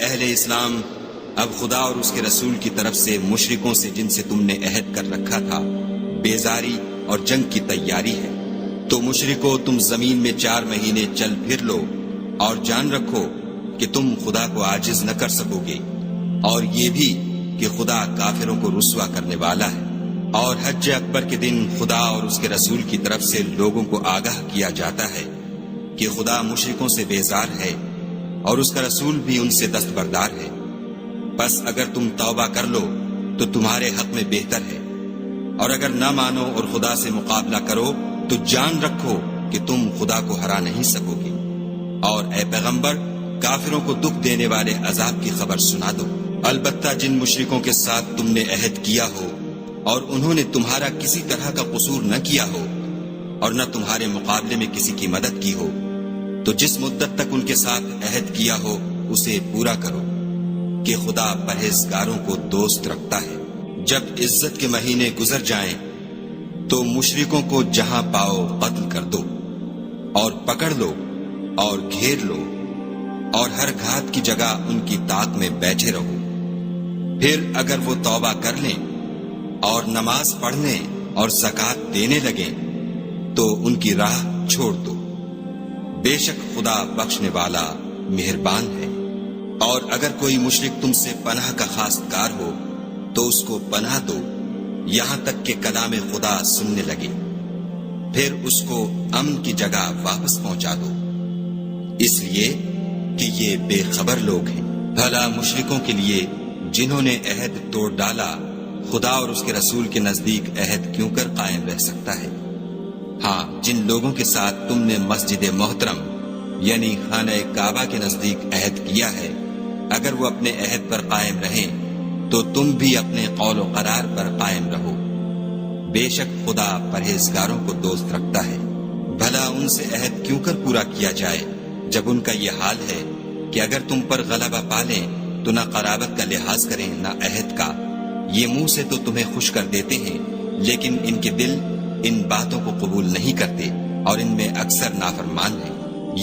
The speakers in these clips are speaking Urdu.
اہل اسلام، اب خدا اور اس کے رسول کی طرف سے مشرکوں سے جن سے تم نے عہد کر رکھا تھا بیزاری اور جنگ کی تیاری ہے۔ تو مشرکو، تم زمین میں 4 مہینے چل پھر لو اور جان رکھو کہ تم خدا کو عاجز نہ کر سکو گے، اور یہ بھی کہ خدا کافروں کو رسوا کرنے والا ہے۔ اور حج اکبر کے دن خدا اور اس کے رسول کی طرف سے لوگوں کو آگاہ کیا جاتا ہے کہ خدا مشرکوں سے بیزار ہے اور اس کا رسول بھی ان سے دستبردار ہے۔ بس اگر تم توبہ کر لو تو تمہارے حق میں بہتر ہے، اور اگر نہ مانو اور خدا سے مقابلہ کرو تو جان رکھو کہ تم خدا کو ہرا نہیں سکو گے۔ اور اے پیغمبر، کافروں کو دکھ دینے والے عذاب کی خبر سنا دو۔ البتہ جن مشرکوں کے ساتھ تم نے عہد کیا ہو اور انہوں نے تمہارا کسی طرح کا قصور نہ کیا ہو اور نہ تمہارے مقابلے میں کسی کی مدد کی ہو، تو جس مدت تک ان کے ساتھ عہد کیا ہو اسے پورا کرو، کہ خدا پرہیزگاروں کو دوست رکھتا ہے۔ جب عزت کے مہینے گزر جائیں تو مشرکوں کو جہاں پاؤ قتل کر دو، اور پکڑ لو اور گھیر لو، اور ہر گھات کی جگہ ان کی طاق میں بیٹھے رہو۔ پھر اگر وہ توبہ کر لیں اور نماز پڑھنے اور زکوٰۃ دینے لگیں تو ان کی راہ چھوڑ دو، بے شک خدا بخشنے والا مہربان ہے۔ اور اگر کوئی مشرک تم سے پناہ کا خواستگار ہو تو اس کو پناہ دو یہاں تک کہ کلام خدا سننے لگے، پھر اس کو امن کی جگہ واپس پہنچا دو، اس لیے کہ یہ بے خبر لوگ ہیں۔ بھلا مشرکوں کے لیے جنہوں نے عہد توڑ ڈالا خدا اور اس کے رسول کے نزدیک عہد کیوں کر قائم رہ سکتا ہے؟ ہاں، جن لوگوں کے ساتھ تم نے مسجد محترم یعنی خانہ کعبہ کے نزدیک عہد کیا ہے، اگر وہ اپنے عہد پر قائم رہیں تو تم بھی اپنے قول و قرار پر قائم رہو، بے شک خدا پرہیزگاروں کو دوست رکھتا ہے۔ بھلا ان سے عہد کیوں کر پورا کیا جائے جب ان کا یہ حال ہے کہ اگر تم پر غلبہ پالیں تو نہ قرابت کا لحاظ کریں نہ عہد کا۔ یہ منہ سے تو تمہیں خوش کر دیتے ہیں لیکن ان کے دل ان باتوں کو قبول نہیں کرتے اور ان میں اکثر نافرمان ہیں۔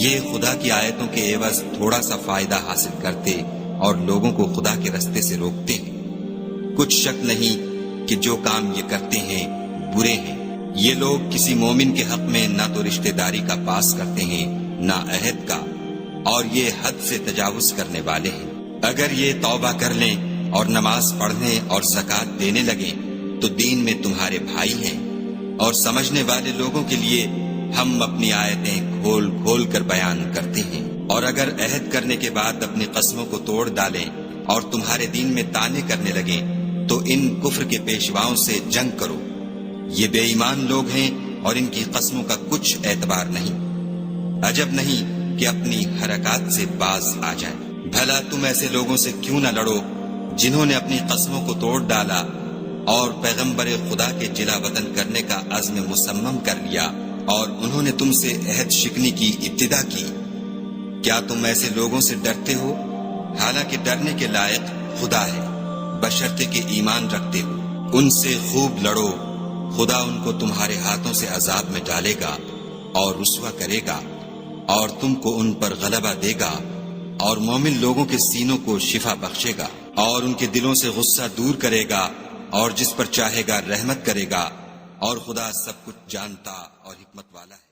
یہ خدا کی آیتوں کے عوض تھوڑا سا فائدہ حاصل کرتے اور لوگوں کو خدا کے رستے سے روکتے ہیں۔ کچھ شک نہیں کہ جو کام یہ کرتے ہیں برے ہیں۔ یہ لوگ کسی مومن کے حق میں نہ تو رشتہ داری کا پاس کرتے ہیں نہ عہد کا، اور یہ حد سے تجاوز کرنے والے ہیں۔ اگر یہ توبہ کر لیں اور نماز پڑھنے اور زکوٰۃ دینے لگیں تو دین میں تمہارے بھائی ہیں، اور سمجھنے والے لوگوں کے لیے ہم اپنی آیتیں کھول کھول کر بیان کرتے ہیں۔ اور اگر عہد کرنے کے بعد اپنی قسموں کو توڑ ڈالیں اور تمہارے دین میں طعنے کرنے لگیں تو ان کفر کے پیشواؤں سے جنگ کرو، یہ بے ایمان لوگ ہیں اور ان کی قسموں کا کچھ اعتبار نہیں، عجب نہیں کہ اپنی حرکات سے باز آ جائیں۔ بھلا تم ایسے لوگوں سے کیوں نہ لڑو جنہوں نے اپنی قسموں کو توڑ ڈالا اور پیغمبر خدا کے جلا وطن کرنے کا عزم مصمم کر لیا، اور انہوں نے تم سے عہد شکنی کی ابتدا کی۔ کیا تم ایسے لوگوں سے ڈرتے ہو؟ حالانکہ ڈرنے کے لائق خدا ہے، بشرطے کہ ایمان رکھتے ہو۔ ان سے خوب لڑو، خدا ان کو تمہارے ہاتھوں سے عذاب میں ڈالے گا اور رسوا کرے گا، اور تم کو ان پر غلبہ دے گا، اور مومن لوگوں کے سینوں کو شفا بخشے گا، اور ان کے دلوں سے غصہ دور کرے گا، اور جس پر چاہے گا رحمت کرے گا، اور خدا سب کچھ جانتا اور حکمت والا ہے۔